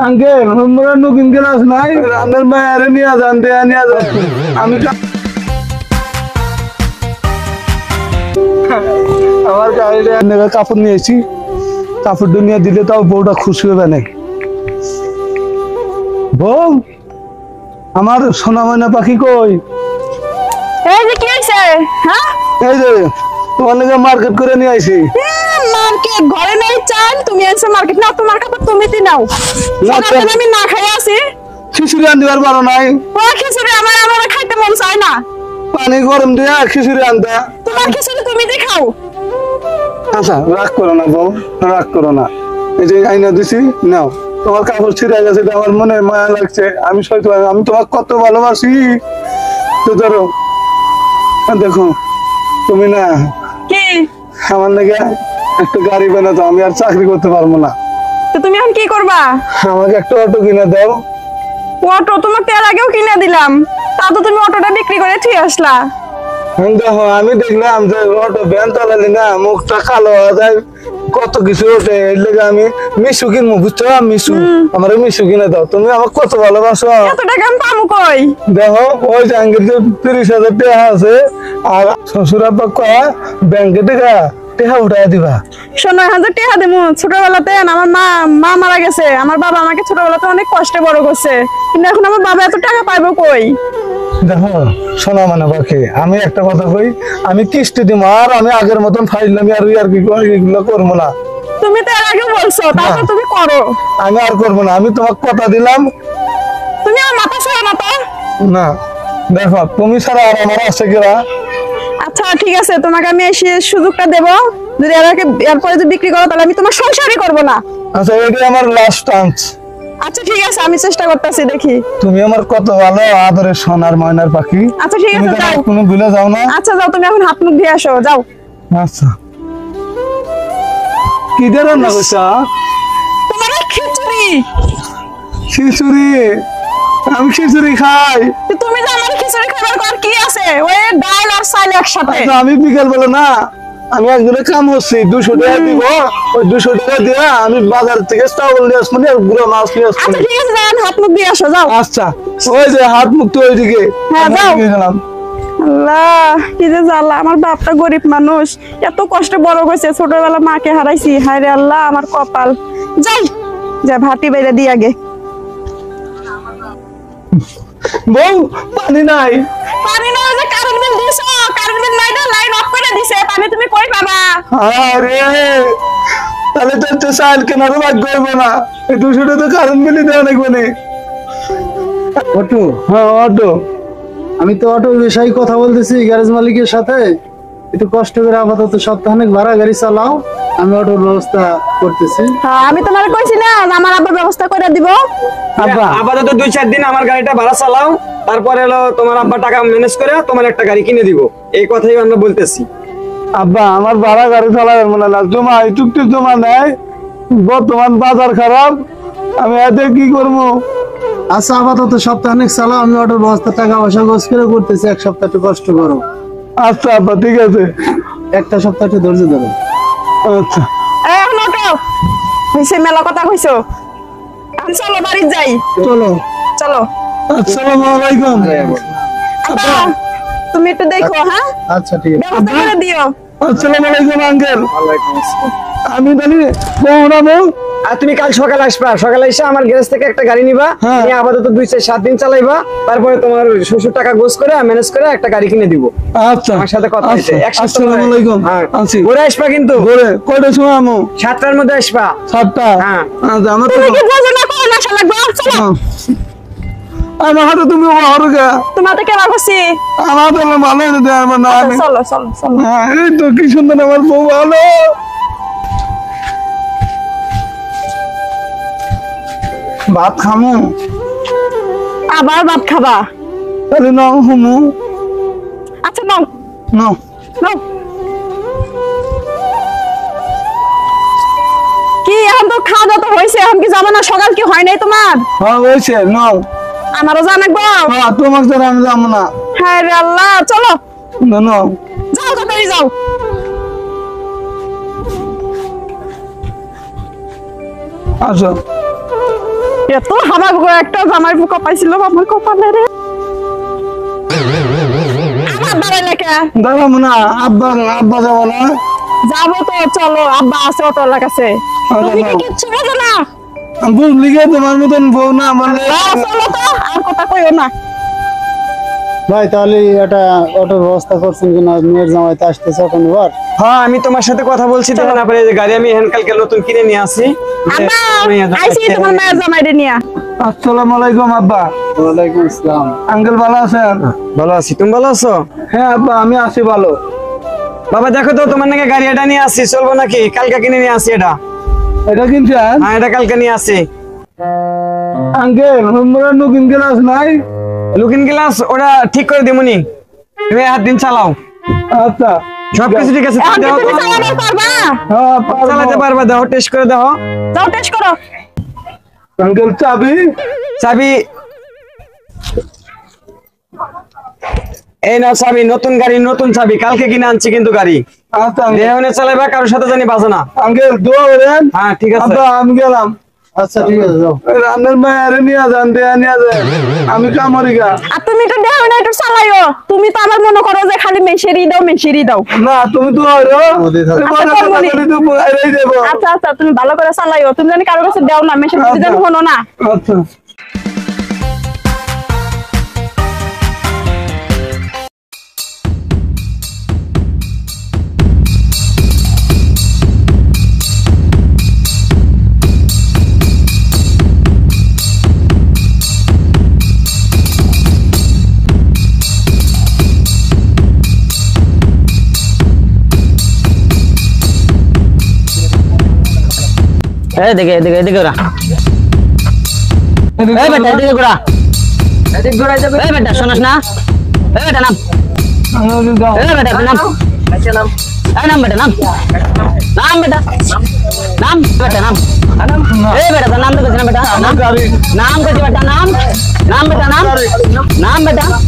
Uncle আমরা নতুন class নাই রান্নার বাইরে নিয়ে যান দেয়া নিয়ে যান আমি আমার গাড়িটা কাপড় নিয়েছি কাপড়টা নিয়ে দিলে তাও বউটা খুশি হবে না বউ আমার সোনা ময়না পাখি কই এই যে কি হইছে হ্যাঁ এই যে তোমার নাকি মার্কেট করে নিয়ে আইছি মার্কেট ঘরে নাই চাল তুমি এসে মার্কেট না তোমার কাপড় তুমি দি নাও সারাদিন আমি না খাই আছি খিচুড়ি আনতে পারো নাই ও খিচুড়ি আমার খাইতে মন চায় না পানি গরম দিয়ে খিচুড়ি আনতে তোমার খিচুড়ি তুমি দি খাও আচ্ছা রাগ করো না বউ রাগ করো না এই যে আইনা দিছি নাও তোমার কাপড় ছিঁড়ে গেছে আমার মনে মায়া লাগছে আমি সইতে পারি আমি তোমাকে কত ভালোবাসি তো ধরো দেখো তুমি না কি আমার নাকি একটা গাড়ি বানাতো আমি আর চাকরি করতে পারবো না তো তুমি এখন কি করবা আমাকে একটা অটো কিনে দাও অটো তোমাকে এর আগেও কিনে দিলাম তা তো তুমি অটোটা বিক্রি করে ঠিক আসলা দেখো আমি দেখলাম যে অটো ভ্যান চালালি না মুখটা কালো হয়ে যায় কত কিছু ওঠে এর লেগে আমি মিশু কিনবো বুঝছো মিশু আমার মিশু কিনে দাও তুমি আমাকে কত ভালোবাসো এত টাকা আমি পাবো কই দেখো ওই জাহাঙ্গীর যে 30,000 টাকা আছে আর শ্বশুর আব্বা কয়া ব্যাংকে টাকা উঠাই দিবা শোনো এখন যে টেহা দেবো ছোটবেলাতে আমার মা মারা গেছে আমার বাবা আমাকে ছোটবেলাতে অনেক কষ্টে বড় করছে কিন্তু এখন আমার বাবা এত টাকা পাইবো কই দেখো শোনা মানে বাকি আমি একটা কথা কই আমি কিস্তি দিব আর আমি আগের মতন ফাইলামি আর কি এগুলো করবো না তুমি তো এর আগে বলছো তারপর তুমি করো আমি আর করবো না আমি তোমাকে কথা দিলাম তুমি আমার মাথা ছড়া না তো না দেখো তুমি ছাড়া আর আমার আছে কিরা আচ্ছা ঠিক আছে তোমাকে আমি এসে সুযোগটা দেবো যদি এরপরে যদি বিক্রি করো তাহলে আমি তোমার সংসারই করবো না আচ্ছা এটা আমার লাস্ট চান্স আচ্ছা ঠিক আছে আমি চেষ্টা করতেছি দেখি তুমি আমার কত ভালো আদরের সোনার ময়নার পাখি আচ্ছা ঠিক আছে যাও কোনো ভুলে যাও না আচ্ছা যাও তুমি এখন হাত মুখ ধুয়ে আসো যাও আচ্ছা কি দিয়ে রান্না করছা তোমার খিচুড়ি খিচুড়ি আমি খিচুড়ি খাই তুমি যে আমার খিচুড়ি খাবার কর কি আছে ওই ডাল আর চাল একসাথে আমি বিকেল বেলা না আমি একজনের কাম হচ্ছি 200 টাকা দিব ওই 200 টাকা দিয়ে আমি বাজার থেকে চাউল নিয়ে আসবো আর গুঁড়ো মাছ নিয়ে আসবো আচ্ছা ঠিক আছে যাও হাত মুখ দিয়ে আসো যাও আচ্ছা ওই যে হাত মুখ তো ওইদিকে হ্যাঁ যাও গেলাম আল্লাহ কি যে জ্বালা আমার বাপটা গরিব মানুষ এত কষ্টে বড় হয়েছে ছোটবেলা মাকে হারাইছি হায় রে আল্লাহ আমার কপাল যাই যা ভাটি বাইরে দিয়ে আগে বউ পানি নাই পানি না যে কারেন্ট বিল দিছো কারেন্ট বিল নাই না লাইন অফ করে দিছে পানি তুমি কই পাবা আরে তাহলে তো চাল কেনার ভাগ্য হইব না এই 200 টাকা তো কারেন্ট বিল দেওয়া লাগবে না অটো হ্যাঁ অটো আমি তো অটো বিষয়ে কথা বলতেছি গ্যারেজ মালিকের সাথে একটু কষ্ট করে আপাতত সপ্তাহখানেক ভাড়া গাড়ি চালাও আমি অটোর ব্যবস্থা করতেছি হ্যাঁ আমি তোমারে কইছি না আমার আব্বার ব্যবস্থা করে দিব আব্বা আপাতত 2-4 দিন আমার গাড়িটা ভাড়া চালাও তারপরে হলো তোমার আব্বা টাকা ম্যানেজ করে তোমার একটা গাড়ি কিনে দিব এই কথাই আমরা বলতেছি আব্বা আমার ভাড়া গাড়ি চালাবে মনে না জমা এইটুকু জমা নেয় বর্তমান বাজার খারাপ আমি এতে কি করবো আচ্ছা আপাতত সপ্তাহখানেক চালাও আমি অটোর ব্যবস্থা টাকা পয়সা গোছ করে করতেছি এক সপ্তাহ একটু কষ্ট করো আচ্ছা আব্বা ঠিক আছে একটা সপ্তাহ একটু ধৈর্য ধরো আচ্ছা এখন অটো হইছে মেলা কথা কইছো আমি চলো বাড়ি যাই চলো চলো আসসালামু আলাইকুম আব্বা তুমি একটু দেখো হ্যাঁ আচ্ছা ঠিক আছে ব্যবস্থা করে দিও আসসালামু আলাইকুম আঙ্কেল আমি জানি বউ না বউ আর তুমি কাল সকালে আসবা সকালে এসে আমার গ্যারেজ থেকে একটা গাড়ি নিবা নিয়ে আপাতত 2-4 দিন চালাইবা তারপরে তোমার শ্বশুর টাকা গোছ করে ম্যানেজ করে একটা গাড়ি কিনে দিব আচ্ছা আমার সাথে কথা হইছে আসসালামু আলাইকুম আছি ঘুরে আসবা কিন্তু বলে কয়টা সময় আমু 7টার মধ্যে আসবা 7টা হ্যাঁ আচ্ছা আমার তো তুমি কি বোঝো না কোন আশা লাগবে চলো আমার হাতে তুমি হরগা তোমাতে কেমন করছি আমার তো ভালো না আমার না আমি চলো চলো চলো হ্যাঁ এই তো কি সুন্দর আমার বউ ভালো ভাত খামু আবার ভাত খাবা তাহলে নাও হুমু আচ্ছা নাও নাও নাও কি এখন তো খাওয়া দাওয়া তো হয়েছে এখন কি যাবো না সকাল কি হয় নাই তোমার হ্যাঁ হয়েছে নাও আমারও জানাবো হ্যাঁ তোমাকে তো আমি যাবো না হ্যাঁ রে আল্লাহ চলো নাও যাও তাড়াতাড়ি যাও আসো এত হাবা একটা জামাই পোকা পাইছিল আমার কপালে রে। আমার দাঁড়াইলে কে? দাঁড়াবো না, আব্বা আব্বা যাবো না। যাবো তো, চলো, আব্বা আছে অটোর কাছে। তুমি কি যাবো। কিচ্ছু বোঝো না? বুঝলি গে তোমার মতন বউ না আমার। চলো তো, আর কথা কইও না। ভাই তাহলে একটা অটোর ব্যবস্থা করছেন কিনা? মেয়ের জামাইতে আসতেছে অটো নেবার। হ্যাঁ আমি তোমার সাথে কথা বলছি, দেখেন আপনার এই যে গাড়ি আমি কালকে নতুন কিনে নিয়ে আসি। আব্বা আইছি তোমার মায়ের জামাইরে নিয়া। আসসালামু আলাইকুম আব্বা। ওয়ালাইকুম আসসালাম। আঙ্কেল ভালো আছেন? ভালো আছি, তুমি ভালো আছো? হ্যাঁ আব্বা আমি আছি ভালো। বাবা দেখো তো তোমার নাকি গাড়ি এটা নিয়ে আসি, চলবো নাকি? কালকে কিনে নিয়ে আসি এটা। এটা কিনছেন? হ্যাঁ এটা কালকে নিয়ে আসি। আঙ্কেল মোরা নতুন গ্লাস নাই? লুকিং গ্লাস ওটা ঠিক করে দিমুনি, তুমি হাত দিন চালাও। আচ্ছা সবকিছু ঠিক আছে, এখন কি দেখো তুমি তো। চালাতে পারবা? হ্যাঁ পারবো। চালাতে পারবা, দেখো টেস্ট করে দেখো। যাও টেস্ট করো। আঙ্কেল চাবি? চাবি এই নাও চাবি, নতুন গাড়ি নতুন চাবি, কালকে কিনে আনছি কিন্তু গাড়ি। আচ্ছা আঙ্কেল। দেহনে চালাইবা, কারোর সাথে জানি বাজে না। আঙ্কেল দোয়া করেন। হ্যাঁ ঠিক আছে। আব্বা আমি গেলাম। আচ্ছা ঠিক আছে, যাও। রান্নার মায়ের নিয়ে যান, দেয়া নিয়ে যান। আমি কামরিকা। আর তুমি তো দেও না, একটু চালাইও। তুমি তো আবার মনে করো যে খালি মেশিরি দাও। না তুমি তো হইরো। আমাদের থাকবে। আচ্ছা আচ্ছা, তুমি ভালো করে চালাইও। তুমি জানি কারোর কাছে দেও না, মেশিন যদি যেন হলো না। আচ্ছা এদিকে এদিকে এদিকে ওরা এই বেটা এদিকে ঘোরা এদিকে ঘোরাই যাবে। এই বেটা শোনাস না? এই বেটা নাম, এই বেটা নাম, এই নাম বেটা নাম, নাম বেটা নাম, বেটা নাম, এই বেটা নাম তো না বেটা, নাম নাম কইছি বেটা, নাম নাম বেটা নাম, নাম বেটা নাম